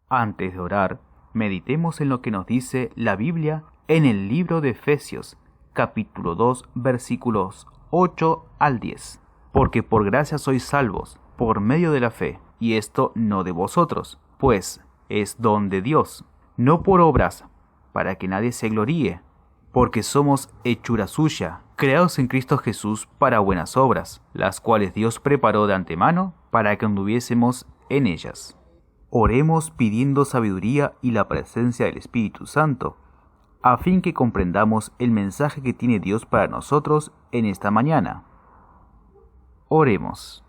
Antes de orar, meditemos en lo que nos dice la Biblia en el libro de Efesios, capítulo 2, versículos 8 al 10. Porque por gracia sois salvos, por medio de la fe, y esto no de vosotros, pues es don de Dios, no por obras, para que nadie se gloríe, porque somos hechura suya, creados en Cristo Jesús para buenas obras, las cuales Dios preparó de antemano para que anduviésemos en ellas. Oremos pidiendo sabiduría y la presencia del Espíritu Santo, a fin que comprendamos el mensaje que tiene Dios para nosotros en esta mañana. Oremos.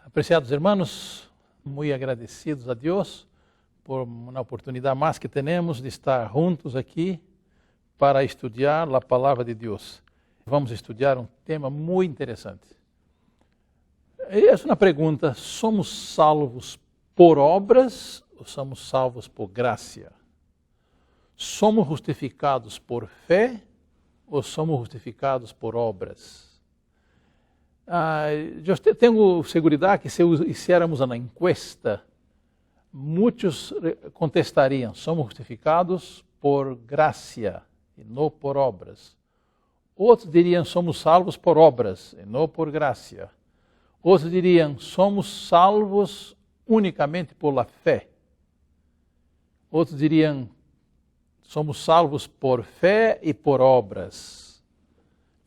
Apreciados hermanos, muy agradecidos a Dios por una oportunidad más que tenemos de estar juntos aquí para estudiar la palabra de Dios. Vamos estudiar um tema muito interessante. É uma pergunta: somos salvos por obras ou somos salvos por graça? Somos justificados por fé ou somos justificados por obras? Eu tenho segurança que se hiciéramos uma encuesta, muitos contestariam: somos justificados por graça e não por obras. Outros diriam: somos salvos por obras e não por graça. Outros diriam: somos salvos unicamente por la fé. Outros diriam: somos salvos por fé e por obras.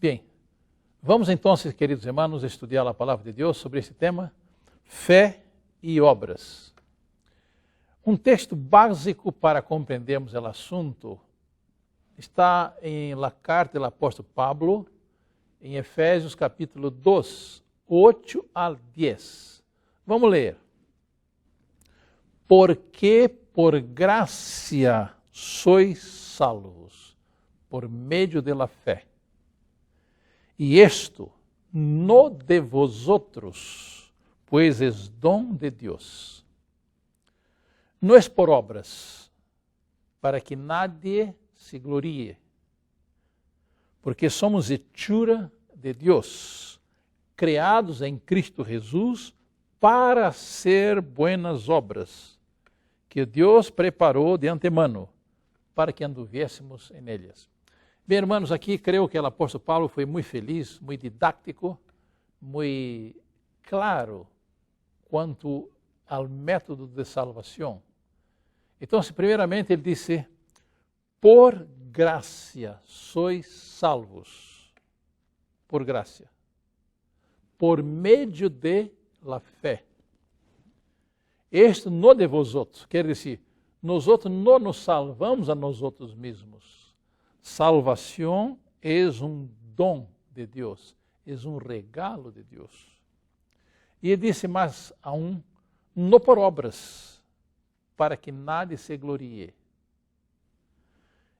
Bem, vamos então, queridos irmãos, estudar a palavra de Deus sobre esse tema, fé e obras. Um texto básico para compreendermos o assunto está em la carta do apóstolo Pablo, em Efésios capítulo 2, 8 al 10. Vamos ler. Porque por graça sois salvos, por meio de la fé. E isto no de vosotros, pois es dom de Deus. Não é por obras, para que nadie se glorie, porque somos hechura de Deus, criados em Cristo Jesus para ser buenas obras, que Deus preparou de antemano, para que anduviésemos em elas. Bem, irmãos, aqui creio que o apóstolo Paulo foi muito feliz, muito didático, muito claro quanto ao método de salvação. Então, primeiramente, ele disse: por graça sois salvos, por graça, por meio de la fé. Isto não de vosotros, quer dizer, nós outros não nos salvamos a nós outros mesmos. Salvação é um dom de Deus, é um regalo de Deus. E ele disse mais aún: não por obras, para que nadie se glorie.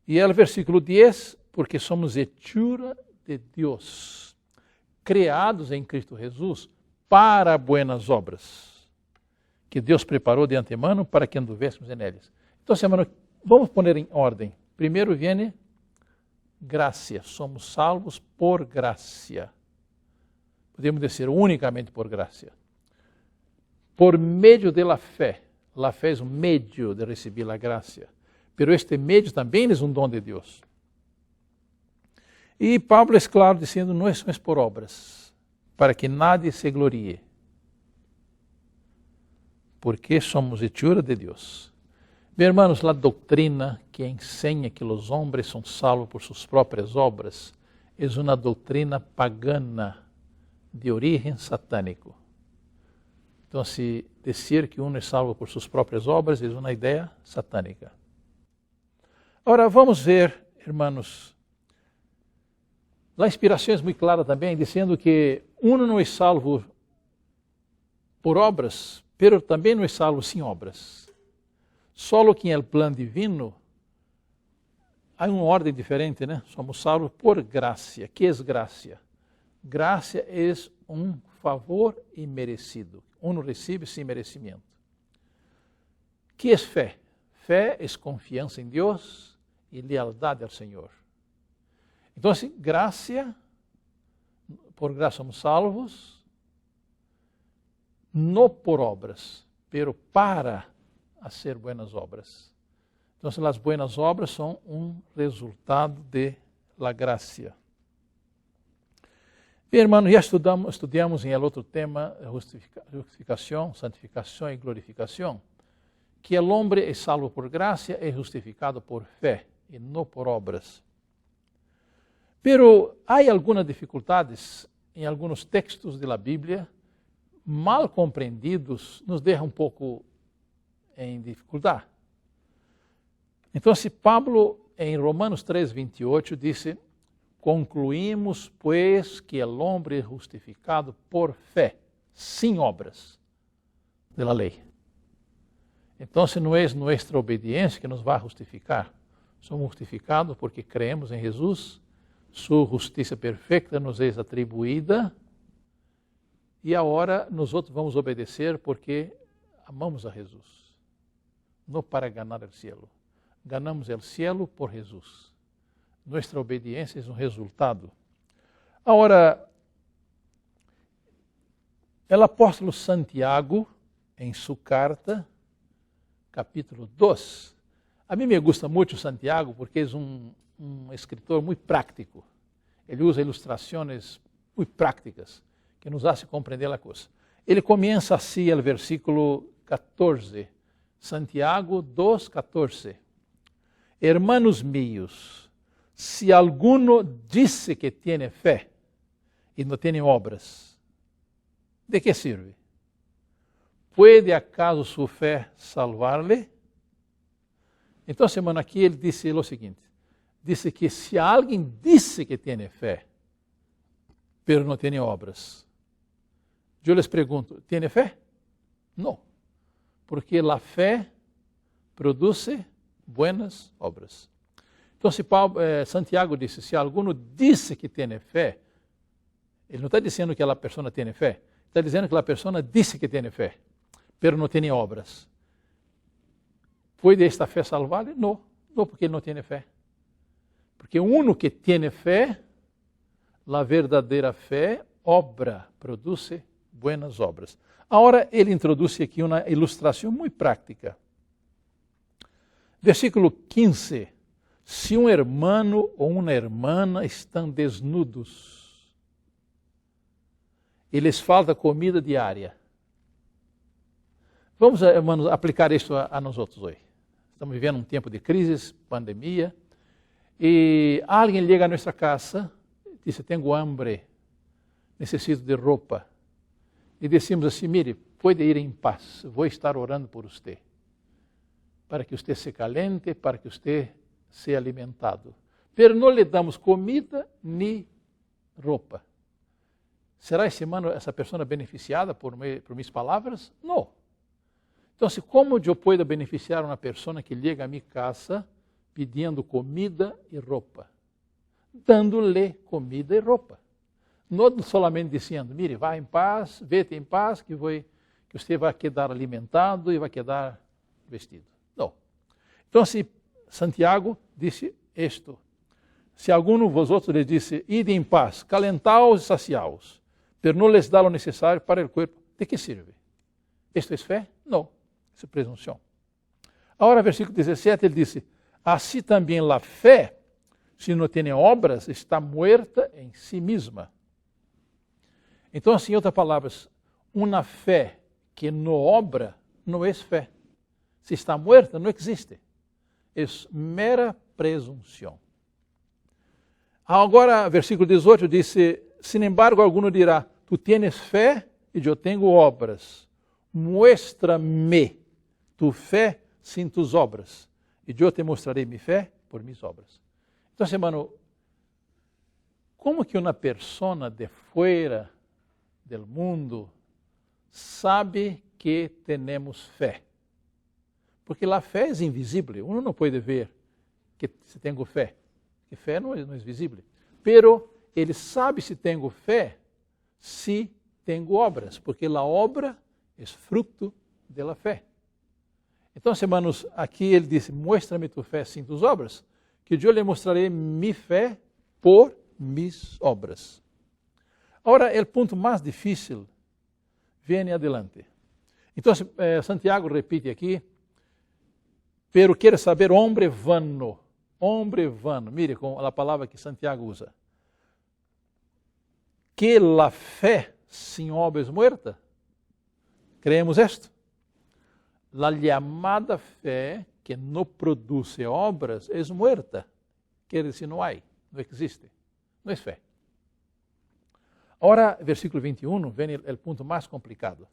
E é o versículo 10, porque somos hechura de Deus, criados em Cristo Jesus para buenas obras, que Deus preparou de antemano para que anduvéssemos nelas. Então, irmão, vamos pôr em ordem. Primeiro vem graça, somos salvos por graça. Podemos dizer unicamente por graça. Por meio de la fé. La fé é um meio de receber a graça. Pero este meio também é um dom de Deus. E Pablo é claro dizendo: não é por obras, para que nadie se glorie. Porque somos hechura de Deus. Meus irmãos, a doutrina que ensina que os homens são salvos por suas próprias obras é uma doutrina pagana de origem satânico. Então, se dizer que um é salvo por suas próprias obras é uma ideia satânica. Agora, vamos ver, irmãos, a inspiração é muito clara também, dizendo que não é salvo por obras, pero também não é salvo sem obras. Solo que em el plano divino há uma ordem diferente, né? Somos salvos por graça. Que é graça? Graça é um favor inmerecido. Uno recibe sem merecimento. Que é fé? Fé é confiança em Deus e lealdade ao Senhor. Então, graça, por graça somos salvos, não por obras, pero para hacer buenas obras. Então, as buenas obras são resultado de la gracia. Bem, irmãos, já estudamos em outro tema, justificação, santificação e glorificação, que o homem é salvo por graça, é justificado por fé e não por obras. Pero há algumas dificuldades em alguns textos da Bíblia, mal compreendidos, nos deixam um pouco em dificuldade. Então, Pablo, em Romanos 3:28, disse: concluímos, pois, que o homem é justificado por fé, sem obras da lei. Então, não é nossa obediência que nos vai justificar. Somos justificados porque creemos em Jesus, sua justiça perfeita nos é atribuída, e agora nós outros vamos obedecer porque amamos a Jesus, não para ganhar o cielo. Ganhamos o cielo por Jesus. Nossa obediência é um resultado. Agora, o apóstolo Santiago, em sua carta, capítulo 2, a mim me gusta muito Santiago porque é um escritor muito prático. Ele usa ilustrações muito práticas que nos fazem compreender a coisa. Ele começa assim o versículo 14, Santiago 2:14. Hermanos míos, se alguno disse que tem fé e não tem obras, ¿de que sirve? ¿Puede acaso sua fé salvar-lhe? Então, semana aqui ele disse o seguinte, disse que se alguém disse que tem fé, pero não tem obras, eu les pergunto, tem fé? Não, porque a fé produz buenas obras. Então, Santiago disse, se alguno disse que tem fé, ele não está dizendo que a pessoa tem fé, está dizendo que a pessoa disse que tem fé, pero não tem obras. Pode esta fé salvar-lhe? Não, não, porque ele não tem fé. Porque uno que tem fé, a verdadeira fé, obra, produz buenas obras. Agora, ele introduz aqui uma ilustração muito prática. Versículo 15. Se um hermano ou uma hermana estão desnudos e lhes falta comida diária. Vamos, hermanos, aplicar isso a nós outros hoje. Estamos vivendo um tempo de crise, pandemia, e alguém chega a nossa casa e diz, tenho hambre, necessito de roupa. E decimos assim, mire, pode ir em paz, vou estar orando por você, para que você se calente, para que você seja alimentado. Pero não lhe damos comida nem roupa. Será essa pessoa beneficiada por minhas palavras? Não. Então, como eu posso beneficiar uma pessoa que chega à minha casa pedindo comida e roupa? Dando-lhe comida e roupa. Não somente dizendo, mire, vá em paz, vete em paz, que você vai quedar alimentado e vai quedar vestido. Não. Então, Santiago disse isto. Se algum de vosotros lhe disse, ide em paz, calentaos e saciaos, pero não lhes dá o necessário para o corpo, de que sirve? Isto é fé? Não. Isso é presunção. Agora, versículo 17, ele disse, assim também a fé, se não tem obras, está muerta em si mesma. Então, assim, em outras palavras, uma fé que não obra, não é fé. Se está muerta, não existe. É mera presunção. Agora, versículo 18 disse, sin embargo, alguno dirá, tu tienes fé e eu tenho obras. Muestra-me tu fé sem tus obras, e eu te mostrarei minha fé por minhas obras. Então, hermano, como que uma pessoa de fora do mundo sabe que temos fé? Porque a fé é invisível, uno não pode ver que se tenho fé, que fé não é visível. Pero ele sabe se tenho fé se tenho obras, porque a obra é fruto da fé. Então, hermanos, aqui ele diz, muéstrame tu fé sem tus obras, que eu lhe mostrarei minha fé por mis obras. Agora, o ponto mais difícil vem adelante. Então, Santiago repite aqui, pero quer saber hombre vano, mire com a palavra que Santiago usa, que la fé sin obras muerta. Creemos esto? La llamada fé que não produz obras é muerta. Quer dizer, não há, não existe, não é fé. Agora, versículo 21, vem o ponto mais complicado.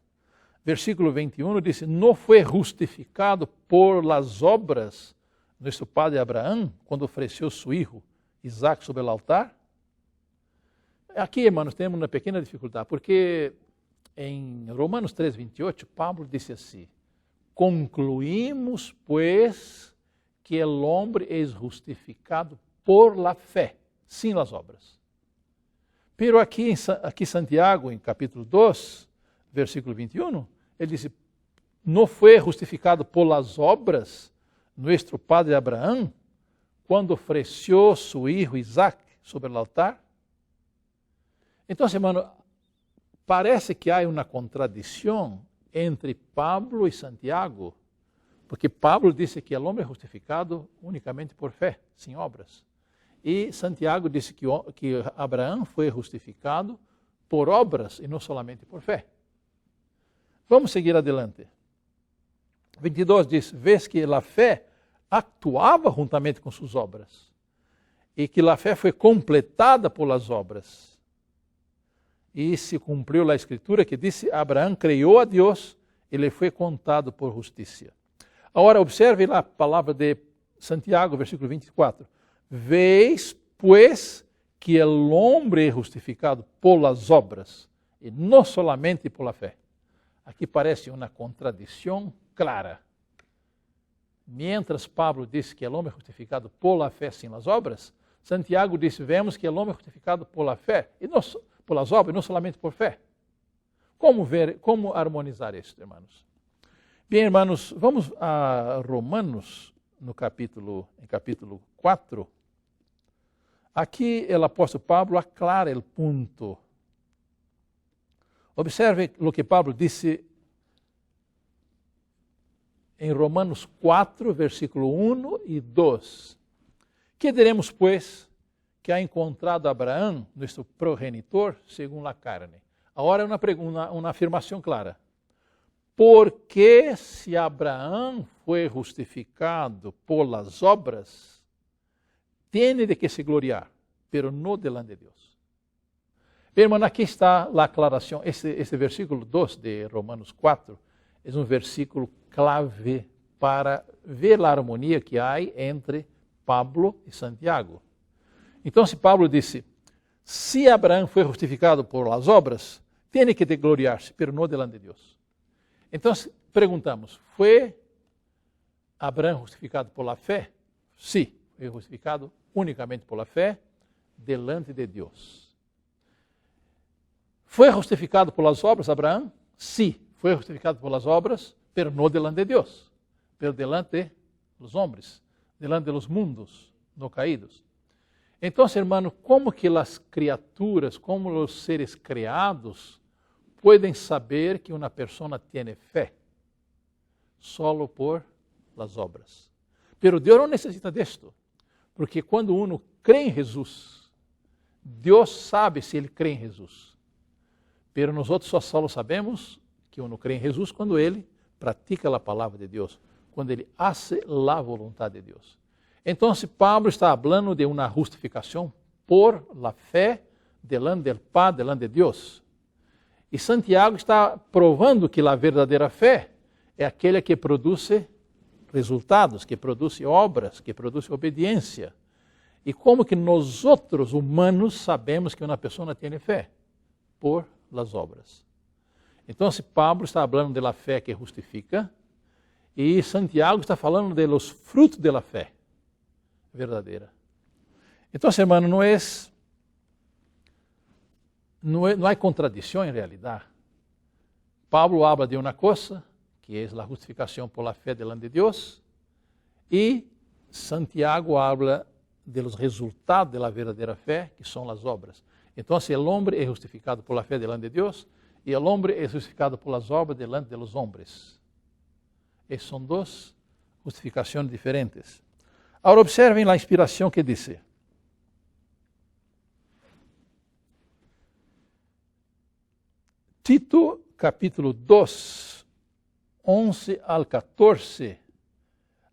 Versículo 21 diz, não foi justificado por las obras nosso padre Abraão, quando ofereceu seu filho Isaac sobre o altar? Aqui, irmãos, temos uma pequena dificuldade, porque em Romanos 3:28, Pablo disse assim, concluímos, pues, que o homem é justificado por la fé, sem las obras. Pero aqui Santiago, em capítulo 2, versículo 21, ele disse, não foi justificado por las obras nosso padre Abraão, quando ofereceu seu filho Isaac sobre o altar? Então, irmão, parece que há uma contradição entre Pablo e Santiago, porque Pablo disse que o homem é justificado unicamente por fé, sem obras. E Santiago disse que Abraão foi justificado por obras e não somente por fé. Vamos seguir adelante. 22 diz, vês que a fé actuava juntamente com suas obras, e que a fé foi completada por las obras. E se cumpriu a escritura que disse, Abraão creu a Deus e lhe foi contado por justiça. Agora, observe a palavra de Santiago, versículo 24. Veis, pues, que o homem é justificado por las obras, e não solamente por la fé. Aqui parece uma contradição clara. Mientras Pablo disse que o homem é justificado por la fé sem las obras, Santiago disse, vemos que o homem é justificado por la fé, e não por las obras, não somente por fé. Como harmonizar isto, irmãos? Bem, irmãos, vamos a Romanos, em capítulo 4. Aqui o apóstolo Pablo aclara o ponto. Observe o que Pablo disse em Romanos 4, versículo 1 e 2. Que diremos, pues, que ha encontrado Abraão, nosso progenitor, segundo a carne? Agora é uma afirmação clara. Porque se Abraão foi justificado por las obras, tem de que se gloriar, pero no delante de Deus. Bem, irmão, aqui está a aclaração. Esse versículo 2 de Romanos 4 é um versículo clave para ver a harmonia que há entre Pablo e Santiago. Então, se Pablo disse, se Abraão foi justificado por las obras, tem que de gloriar-se, pero no delante de Deus. Então, perguntamos, foi Abraão justificado por la fé? Sim, foi justificado unicamente por la fé, delante de Deus. Foi justificado por las obras, Abraão? Sim, foi justificado por las obras, pero no delante de Deus, pero delante dos homens, delante dos mundos no caídos. Então, irmão, como que as criaturas, como os seres criados, podem saber que uma pessoa tem fé? Solo por las obras. Pero Deus não necessita disto, porque quando uno crê em Jesus, Deus sabe se ele crê em Jesus. Pero nós só sabemos que uno crê em Jesus quando ele pratica a palavra de Deus, quando ele hace a vontade de Deus. Então, Pablo está falando de uma justificação por la fé delante del Padre, delante de Deus. E Santiago está provando que a verdadeira fé é aquela que produz resultados, que produz obras, que produz obediência. E como que nós outros humanos sabemos que uma pessoa tem fé? Por las obras. Então, Pablo está falando da fé que justifica, e Santiago está falando de los frutos da fé verdadeira. Então, irmão, não há contradição em realidade. Pablo habla de uma coisa, que é a justificação por la fé delante de Deus, e Santiago habla de los resultados de la verdadeira fé, que são as obras. Então, o homem é justificado por la fé delante de Deus, e o homem é justificado por las obras delante de los hombres. Essas são duas justificações diferentes. Agora, observem a inspiração que diz. Tito, capítulo 2, 11 al 14.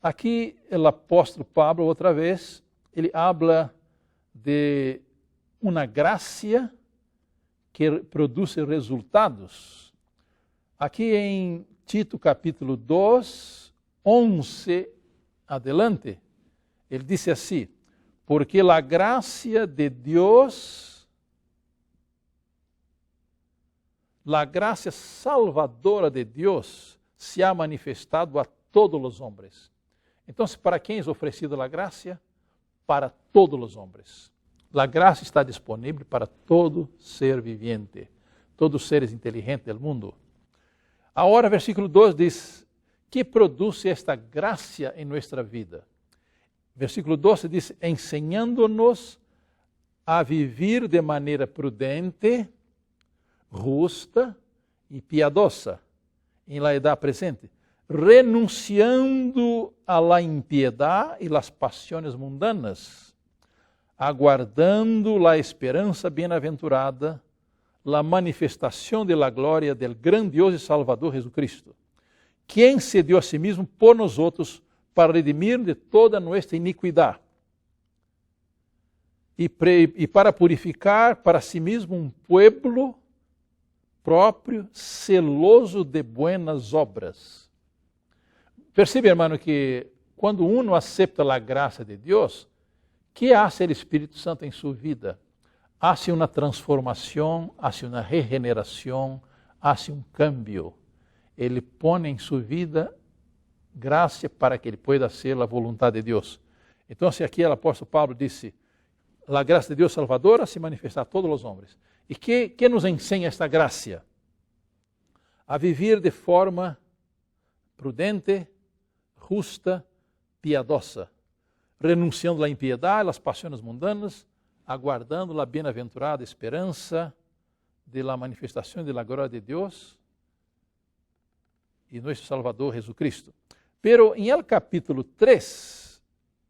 Aqui, o apóstolo Pablo, outra vez, ele habla de uma graça que produz resultados. Aqui em Tito, capítulo 2, 11 adelante, ele disse assim: porque a graça de Deus, a graça salvadora de Deus, se ha manifestado a todos os homens. Então, para quem é oferecida a graça? Para todos os homens. A graça está disponível para todo ser viviente, todos os seres inteligentes do mundo. Agora, versículo 2 diz: que produz esta graça em nossa vida? Versículo 12 diz: ensinando-nos a viver de maneira prudente, justa e piedosa em la edad presente, renunciando a la impiedade e las pasiones mundanas, aguardando la esperança bem-aventurada, la manifestação de la glória del grandioso e Salvador Jesucristo, quem se deu a si mesmo por nós outros para redimir de toda nossa iniquidade e para purificar para si mesmo um pueblo próprio, celoso de buenas obras. Percebe, hermano, que quando uno acepta a graça de Deus, que hace o Espírito Santo em sua vida? Hace uma transformação, hace uma regeneração, hace um cambio. Ele põe em sua vida graça para que ele pueda ser a vontade de Deus. Então, aqui o apóstolo Pablo disse: a graça de Deus salvadora se manifesta a todos os homens. E que nos ensina esta graça? A viver de forma prudente, justa, piedosa, renunciando à impiedade, às paixões mundanas, aguardando a bem-aventurada esperança de la manifestação de la glória de Deus e nosso Salvador Jesucristo. Pero em el capítulo 3,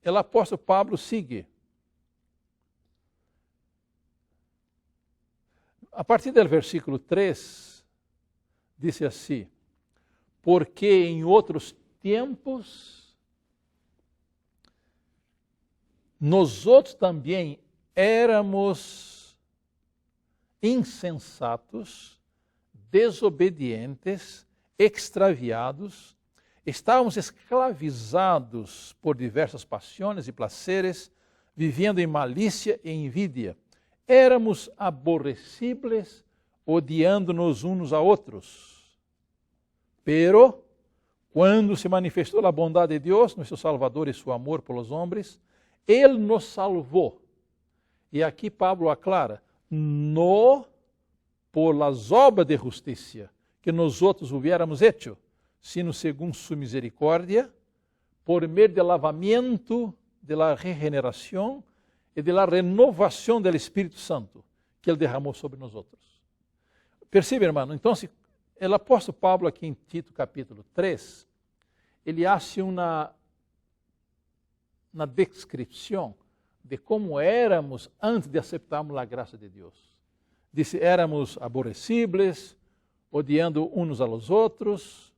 o apóstolo Pablo sigue. A partir do versículo 3, diz assim: porque em outros tempos, nós outros também éramos insensatos, desobedientes, extraviados, estávamos escravizados por diversas paixões e prazeres, vivendo em malícia e invídia. Éramos aborrecíveis, odiando-nos uns a outros. Pero, quando se manifestou a bondade de Deus, nosso Salvador, e seu amor por los homens, Ele nos salvou. E aqui Pablo aclara: não por las obras de justiça que nós outros hubiéramos hecho, sino segundo sua misericórdia, por meio do lavamento, de la regeneração e de la renovação do Espírito Santo que Ele derramou sobre nós outros. Percebe, irmão? Então, o apóstolo Pablo aqui em Tito capítulo 3, ele hace uma descrição de como éramos antes de aceitarmos a graça de Deus. Disse: éramos aborrecíveis, odiando uns a los outros,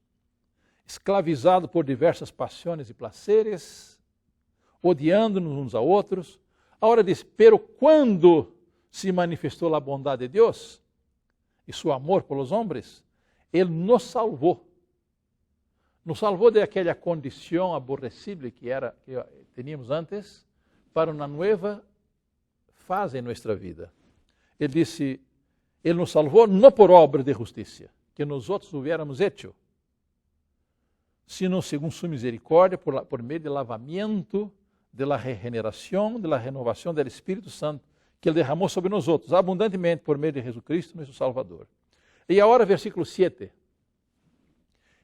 escravizados por diversas paixões e prazeres, odiando-nos uns a outros. Agora diz: pero quando se manifestou a bondade de Deus e seu amor por los homens, Ele nos salvou. Nos salvou de aquela condição aborrecível que teníamos antes, para uma nova fase em nossa vida. Ele disse: Ele nos salvou não por obra de justiça, que nós outros hubiéramos hecho, sino segundo sua misericórdia, por meio do lavamento, de la regeneração, de la renovação do Espírito Santo, que Ele derramou sobre nós outros, abundantemente por meio de Jesus Cristo, nosso Salvador. E agora, versículo 7.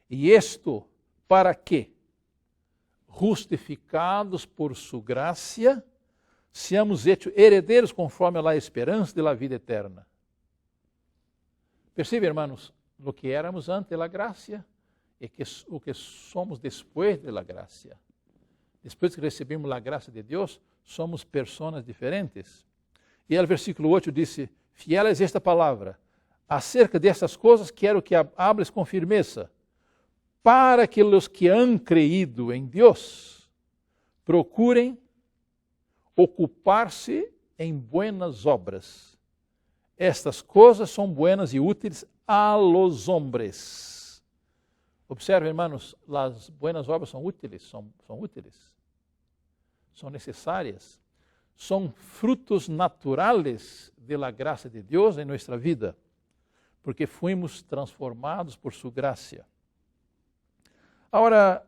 E isto para que, justificados por sua graça, seamos hechos herederos conforme a esperança da vida eterna. Percebe, hermanos, lo que éramos antes da graça e o que somos depois da graça. Depois que recebemos a graça de Deus, somos pessoas diferentes. E o versículo 8 diz: fiel é esta palavra, acerca destas coisas quero que hables com firmeza, para que os que han creído em Deus procurem ocupar-se em buenas obras. Estas coisas são buenas e úteis a los hombres. Observe, hermanos, as buenas obras são úteis, são necessárias, são frutos naturais da graça de Deus em nossa vida, porque fomos transformados por sua graça. Agora,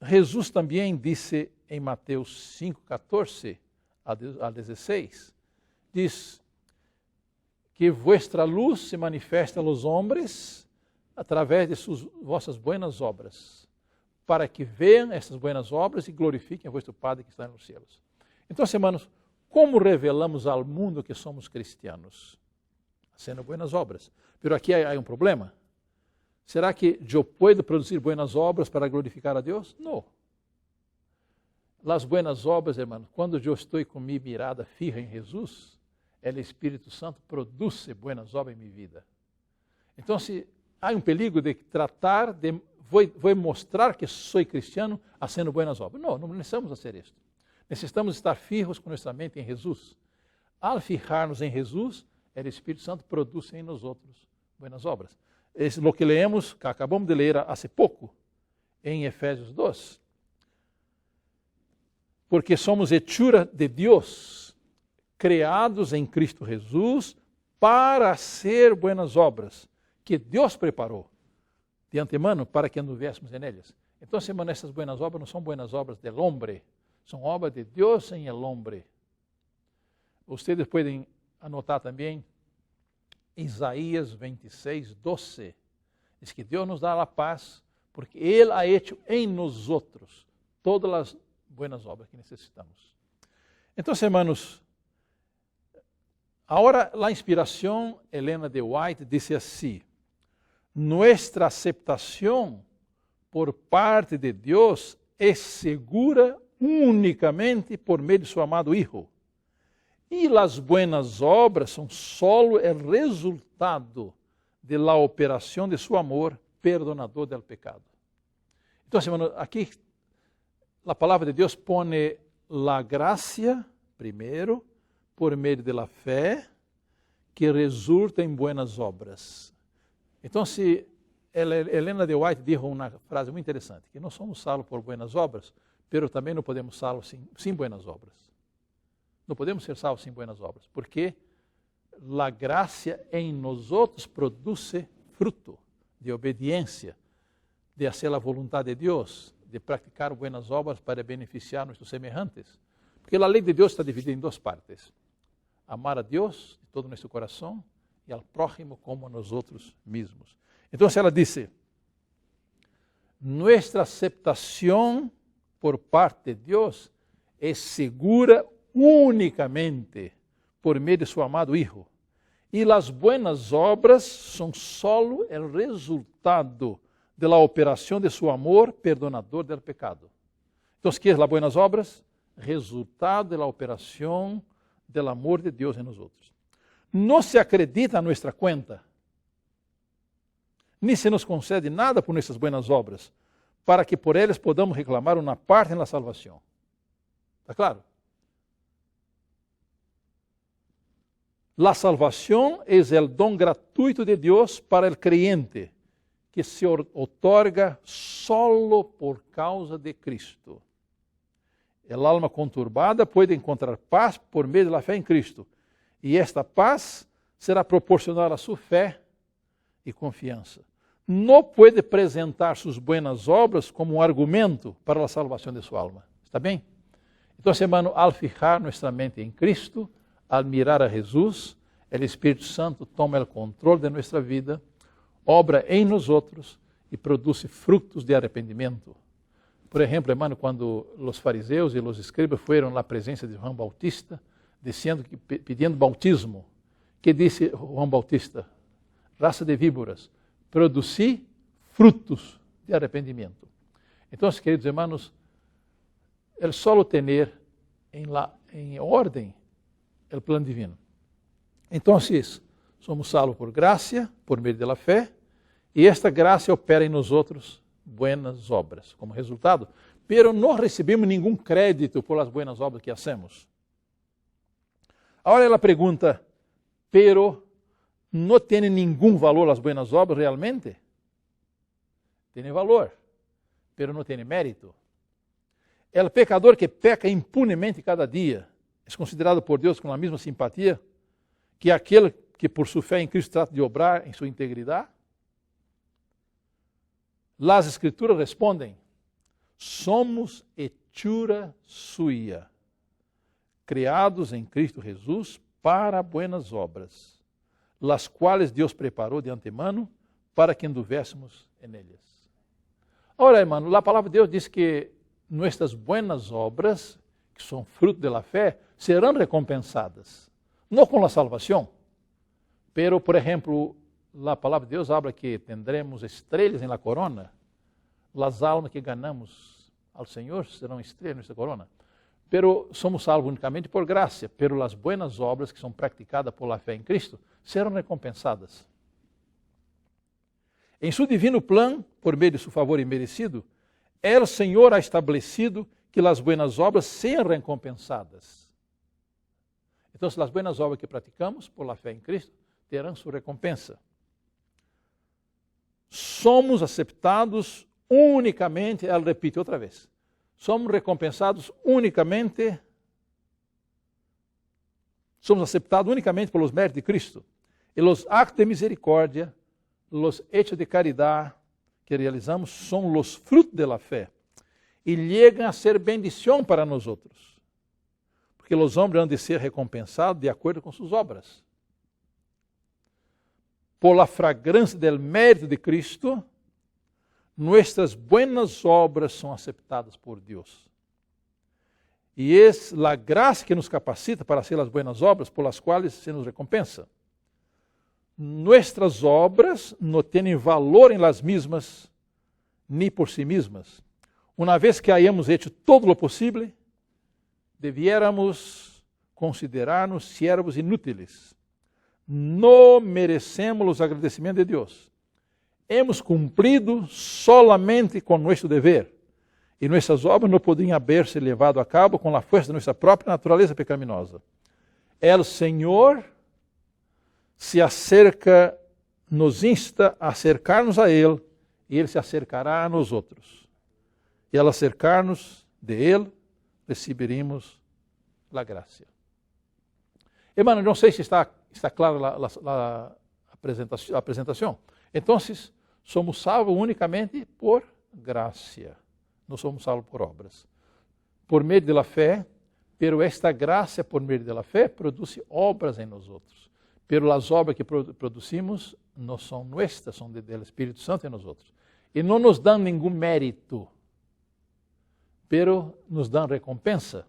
Jesus também disse em Mateus 5, 14 a 16, diz que vuestra luz se manifesta aos homens através de vossas buenas obras, para que vejam essas buenas obras e glorifiquem a vosso Padre que está nos céus. Então, hermanos, como revelamos ao mundo que somos cristianos? Sendo buenas obras. Mas aqui há um problema. Será que eu posso produzir buenas obras para glorificar a Deus? Não. As buenas obras, hermanos, quando eu estou com minha mirada fija em Jesus, o Espírito Santo produz buenas obras em minha vida. Então, se há um perigo de tratar de vou mostrar que sou cristiano fazendo buenas obras. Não necessitamos fazer isso. Necessitamos estar fijos com nossa mente em Jesus. Ao fijarmos em Jesus, o Espírito Santo produz em nós outros buenas obras. É o que leemos, que acabamos de ler há pouco, em Efésios 2. Porque somos hechura de Deus, criados em Cristo Jesus, para ser buenas obras, que Deus preparou de antemano para que anduvéssemos en ellas. Então, hermanos, essas buenas obras não são buenas obras del hombre, são obras de Deus em el hombre. Vocês podem anotar também Isaías 26, 12. Diz que Deus nos dá a paz, porque Ele ha hecho em nós outros todas as buenas obras que necessitamos. Então, hermanos, agora a inspiração Helena de White disse assim: nuestra aceptación por parte de Dios es segura únicamente por medio de su amado Hijo. Y las buenas obras son solo el resultado de la operación de su amor perdonador del pecado. Entonces, hermanos, aquí la palabra de Dios pone la gracia primero por medio de la fe que resulta en buenas obras. Então, Helena de White dijo uma frase muito interessante, que não somos salvos por buenas obras, pero também não podemos ser salvos sem buenas obras. Não podemos ser salvos sem buenas obras, porque a graça em nós outros produz fruto de obediência, de fazer a vontade de Deus, de praticar buenas obras para beneficiar nossos semelhantes. Porque a lei de Deus está dividida em duas partes: amar a Deus de todo o nosso coração e ao prójimo como a nós outros mesmos. Então, ela disse: nuestra aceptación por parte de Deus é segura únicamente por meio de su amado Hijo. E as buenas obras são solo el resultado de la operación de su amor perdonador del pecado. Então, ¿qué es las buenas obras? Resultado de la operación del amor de Deus em nós outros. Não se acredita a nossa conta, nem se nos concede nada por nossas buenas obras, para que por elas podamos reclamar uma parte na salvação. ¿Está claro? La salvación es el don gratuito de Dios para el creyente, que se otorga solo por causa de Cristo. El alma conturbada puede encontrar paz por meio de la fé en Cristo, e esta paz será proporcional a sua fé e confiança. Não pode apresentar suas buenas obras como um argumento para a salvação de sua alma. Está bem? Então, hermano, ao fijar nossa mente em Cristo, Al mirar a Jesús, el Espíritu Santo toma el control de nuestra vida, obra en nosotros y produce frutos de arrepentimiento. Por ejemplo, hermano, cuando los fariseos y los escribas fueron a la presencia de Juan Bautista, pidiendo bautismo, ¿qué dice Juan Bautista? Raça de víboras, producí frutos de arrepentimiento. Entonces, queridos hermanos, el solo tener en orden el plan divino. Entonces, somos salvos por gracia, por meio da fé, e esta graça opera em nós outros buenas obras como resultado, pero não recebemos nenhum crédito por las buenas obras que hacemos. Agora ela pergunta, pero não tem nenhum valor as buenas obras realmente? Tem valor, pero não tem mérito. El pecador que peca impunemente cada dia é considerado por Deus com a mesma simpatia que aquele que por sua fé em Cristo trata de obrar em sua integridade? Las Escrituras respondem, somos hechura suya, criados em Cristo Jesus para buenas obras, las quais Deus preparou de antemano para que anduvéssemos en ellas. Ora, hermano, a palavra de Deus diz que nuestras buenas obras, que são fruto de la fé, serão recompensadas, não com a salvação, pero, por exemplo, a palavra de Deus habla que tendremos estrelas em la corona, las almas que ganamos ao Senhor serão estrelas nessa corona, pero somos salvos unicamente por graça, pero as buenas obras que são praticadas por la fé em Cristo serão recompensadas. Em seu divino plano, por meio de seu favor imerecido, o Senhor ha estabelecido que as buenas obras sejam recompensadas. Então, as buenas obras que praticamos por la fé em Cristo terão sua recompensa. Somos aceptados unicamente, ela repite outra vez, somos recompensados unicamente, somos aceptados unicamente pelos méritos de Cristo. E os actos de misericórdia, os hechos de caridade que realizamos são os frutos da fé e chegam a ser bendição para nós outros, porque os homens han de ser recompensados de acordo com suas obras. Por la fragrância del mérito de Cristo, nuestras buenas obras são aceptadas por Deus. E é a graça que nos capacita para fazer as buenas obras por las quais se nos recompensa. Nuestras obras não têm valor em las mismas, ni por si mismas. Uma vez que hayamos hecho todo o possível, debiéramos considerar-nos siervos inúteis. Não merecemos os agradecimentos de Deus. Hemos cumprido solamente com nosso dever, e nossas obras não poderiam haver-se levado a cabo com a força de nossa própria natureza pecaminosa. El Senhor se acerca, nos insta a acercar-nos a Ele, e Ele se acercará a nós outros. E ao acercar-nos de Ele, receberemos a graça. Hermano, não sei se está clara a apresentação. Então, somos salvos unicamente por graça. Não somos salvos por obras. Por meio da fé, pero esta graça por meio da fé produz obras em nós outros. Pero as obras que produzimos não são nossas, são do Espírito Santo em nós outros. E não nos dão nenhum mérito, pero nos dão recompensa.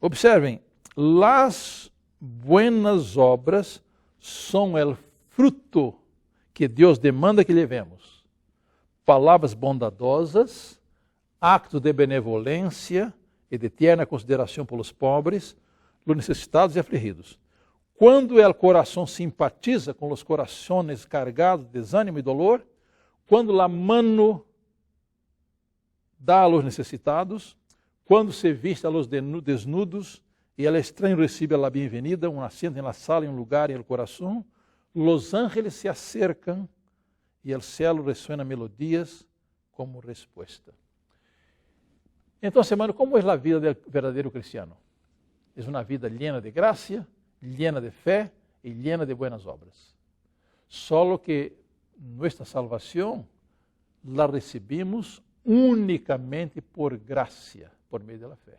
Observem, as buenas obras são o fruto que Deus demanda que levemos. Palavras bondadosas, actos de benevolência e de tierna consideração pelos pobres, os necessitados e afligidos. Quando o coração simpatiza com os corações cargados de desânimo e dolor, quando a mano dá a los necessitados, quando se viste a los desnudos e el estranho recebe a bem-vinda, um assento na sala, em um lugar, em el coração, los ángeles se acercam e el cielo resuena melodias como resposta. Então, hermano, como é a vida do verdadeiro cristiano? É uma vida llena de graça, llena de fé e llena de buenas obras. Solo que nossa salvação la recebemos unicamente por graça, por meio da fé.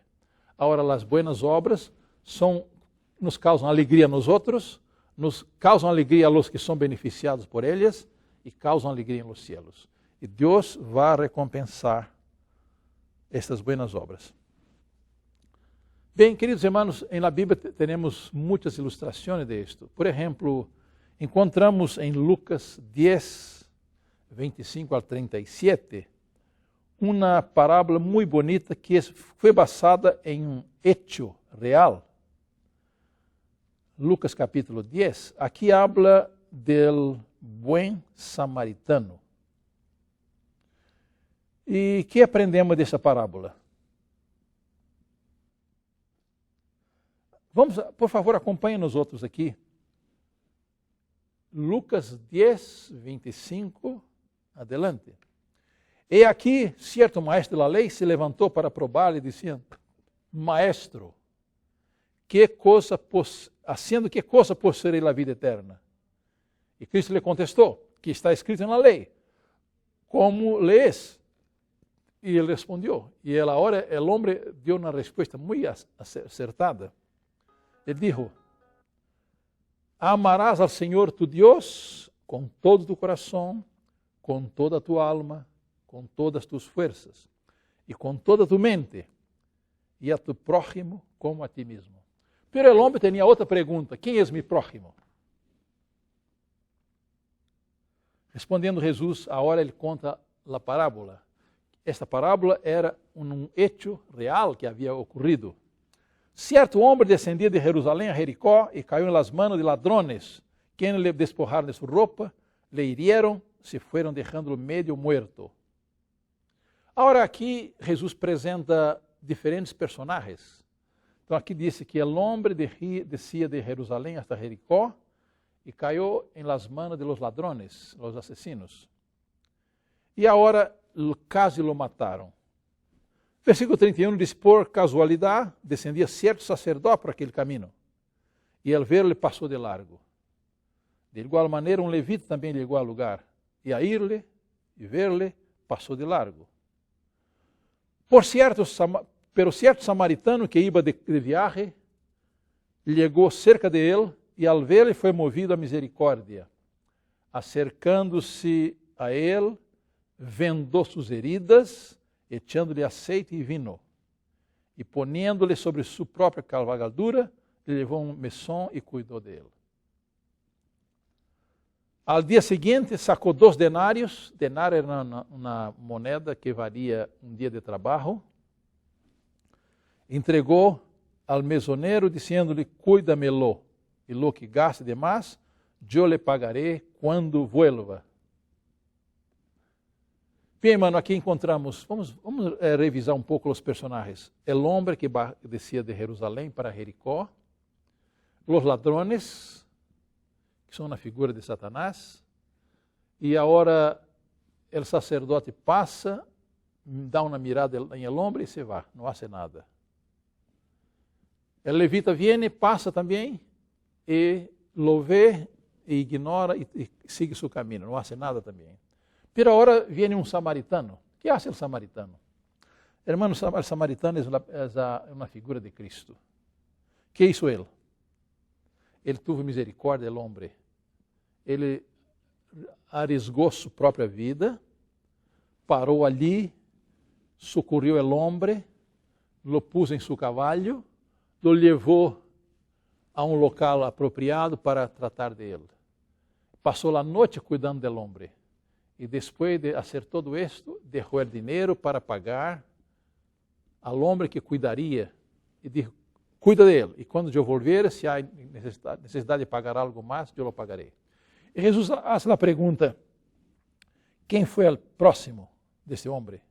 Agora, as buenas obras nos causam alegria nos outros, nos causam alegria a los que são beneficiados por elas e causam alegria nos cielos. E Deus vai recompensar estas buenas obras. Bem, queridos irmãos, na Bíblia temos muitas ilustrações de isto. Por exemplo, encontramos em Lucas 10, 25 al 37, uma parábola muito bonita que foi basada em um hecho real. Lucas capítulo 10, aqui habla del buen samaritano. E que aprendemos dessa parábola? Vamos, por favor, acompanhem nos outros aqui. Lucas 10, 25, adelante. E aqui, certo maestro da lei se levantou para probar-lhe, dizendo: Maestro, haciendo que coisa possuirei a vida eterna? E Cristo lhe contestou, que está escrito na lei, como lees? E ele respondeu, e agora o homem deu uma resposta muito acertada. Ele disse: Amarás ao Senhor tu Deus com todo tu coração, com toda tu alma, com todas tus fuerzas e com toda tu mente, e a tu prójimo como a ti mesmo. Pero o homem tinha outra pergunta: quem é meu prójimo? Respondendo Jesus, agora ele conta a parábola. Esta parábola era um hecho real que havia ocorrido. Certo homem descendia de Jerusalém a Jericó e caiu nas mãos de ladrones, que lhe despojaram de sua roupa, le hirieron, se foram deixando-o meio muerto. Agora aqui Jesus apresenta diferentes personagens. Então aqui diz que o homem descia de Jerusalém hasta Jericó e caiu em las manos de los ladrones, los asesinos. E agora quase lo mataram. Versículo 31 diz: por casualidade, descendia certo sacerdote por aquele caminho, e ao ver-lhe passou de largo. De igual maneira, um levita também chegou ao lugar, e a ir-lhe e ver-lhe, passou de largo. Pero certo samaritano que iba de viagem, chegou cerca de ele, e ao ver-lhe foi movido a misericórdia. Acercando-se a ele, vendou suas heridas, echando-lhe aceite e vinho, e ponendo-lhe sobre sua própria cavalgadura, lhe levou um mesón e cuidou dele. Al dia seguinte, sacou 2 denários. Denário era uma moneda que valia um dia de trabalho. Entregou ao mesoneiro, dizendo-lhe: cuida-me-lo, e lo que gaste de mais, eu lhe pagarei quando vuelva. Bem, mano, aqui encontramos, vamos revisar um pouco os personagens. O homem que descia de Jerusalém para Jericó, os ladrones, que são na figura de Satanás, e agora o sacerdote passa, dá uma mirada em el homem e se vai, não faz nada. O levita viene, passa também, e lo vê, e ignora, e sigue seu caminho, não faz nada também. Pero agora vem um samaritano. O que faz o samaritano? Hermano, o samaritano é uma figura de Cristo. O que hizo ele? Ele teve misericórdia do homem. Ele arriesgou sua própria vida, parou ali, socorreu o homem, lo pôs em seu cavalo, lo levou a um local apropriado para tratar dele. Passou a noite cuidando do homem. E depois de fazer todo isto, deixou o dinheiro para pagar ao homem que cuidaria. E disse: cuida dele. E quando eu volver, se há necessidade de pagar algo mais, eu lo pagarei. E Jesus faz a pergunta: quem foi o próximo desse homem?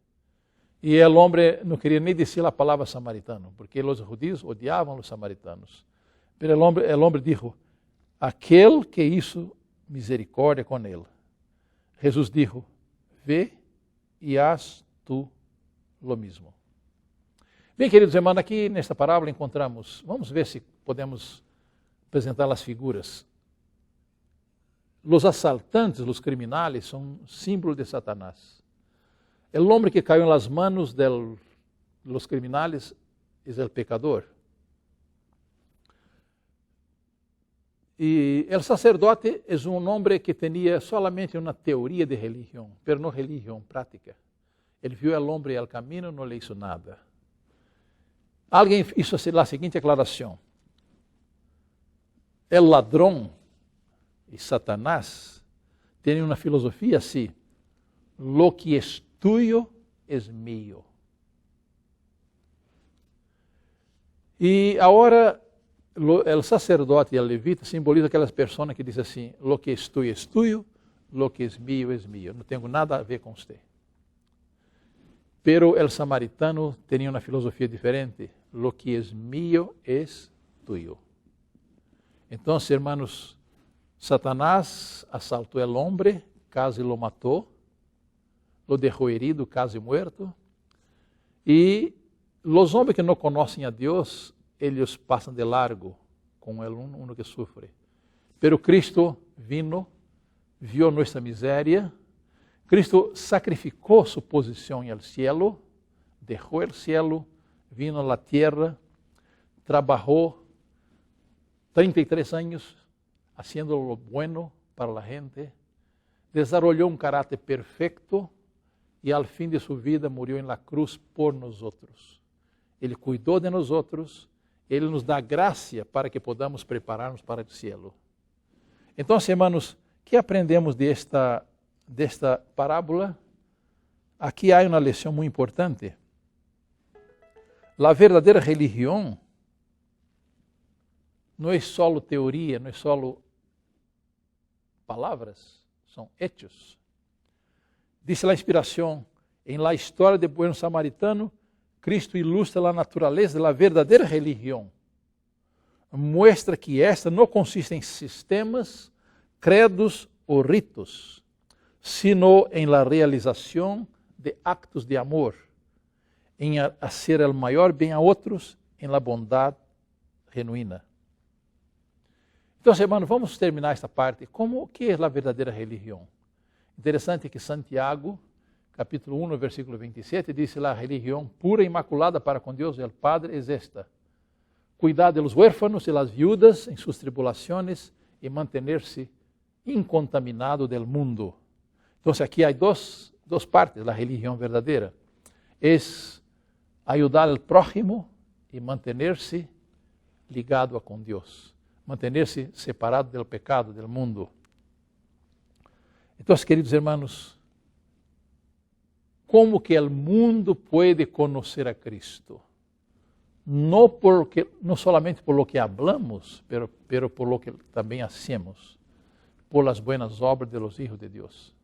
E o homem não queria nem dizer a palavra samaritano, porque os judeus odiavam os samaritanos. Mas o homem disse: aquele que hizo misericórdia com ele. Jesus disse: vê e haz tu lo mismo. Bem, queridos irmãos, aqui nesta parábola encontramos, vamos ver se podemos apresentar as figuras. Os assaltantes, os criminais, são símbolo de Satanás. O homem que caiu nas manos dos criminais es el pecador. E el sacerdote es un hombre que tenía solamente una teoría de religión, pero no religión práctica. Ele viu el hombre al camino, no le hizo nada. Alguém hizo a seguinte aclaração: el ladrão e Satanás têm uma filosofia assim: lo que es tuyo es mío. E agora, o sacerdote e o levita simbolizam aquelas pessoas que dizem assim: lo que es tuyo, lo que es mío. Não tenho nada a ver com você. Pero el samaritano tenía una filosofía diferente. Lo que es mío es tuyo. Entonces, hermanos, Satanás asaltó al hombre, casi lo mató, lo dejó herido, casi muerto. Y los hombres que no conocen a Dios, ellos pasan de largo con el uno que sufre. Pero Cristo vino, vio nuestra miseria. Cristo sacrificou sua posição no cielo, deixou o cielo, vino à terra, trabalhou 33 anos haciendo lo bueno para la gente, desarrollou caráter perfeito e al fim de sua vida murió en la cruz por nosotros. Ele cuidou de nosotros, ele nos dá graça para que podamos preparar-nos para o cielo. Então, hermanos, que aprendemos desta parábola? Aqui há uma lição muito importante. A verdadeira religião não é só teoria, não é só palavras, são hechos. Diz a inspiração, em la história de buen samaritano, Cristo ilustra a natureza da verdadeira religião. Mostra que esta não consiste em sistemas, credos ou ritos, sino em la realização de actos de amor, em hacer el maior bem a outros, em la bondade genuína. Então, hermanos, vamos terminar esta parte. Que é a verdadeira religião? Interessante que Santiago, capítulo 1, versículo 27, diz: la religião pura e imaculada para com Deus el Padre es esta: cuidar de los huérfanos e las viudas em suas tribulações e mantener-se incontaminado del mundo. Então, aqui há duas partes da religião verdadeira. É ajudar o prójimo e manter-se ligado a com Deus. Manter-se separado do pecado, do mundo. Então, queridos hermanos, como que o mundo pode conhecer a Cristo? Não solamente por lo que hablamos, pero por lo que também hacemos, por las buenas obras de los hijos de Dios,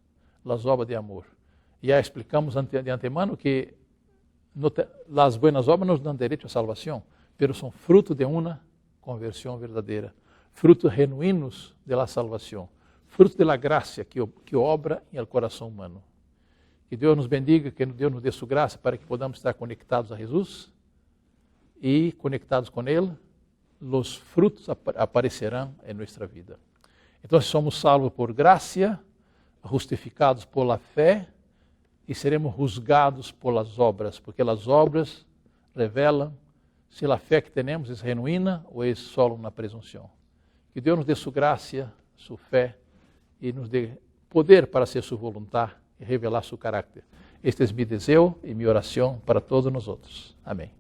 las obras de amor. Já explicamos de antemano que as buenas obras nos dão direito à salvação, pero são fruto de uma conversão verdadeira, frutos genuínos de la salvação, fruto de la graça que obra em el coração humano. Que Deus nos bendiga, que Deus nos dê sua graça para que podamos estar conectados a Jesus e conectados com Ele, os frutos aparecerão em nossa vida. Então, somos salvos por graça, justificados por la fé e seremos juzgados por las obras, porque as obras revelam se a fé que temos é genuína ou é só uma presunção. Que Deus nos dê sua graça, sua fé e nos dê poder para ser sua vontade e revelar seu caráter. Este é meu desejo e minha oração para todos nós outros. Amém.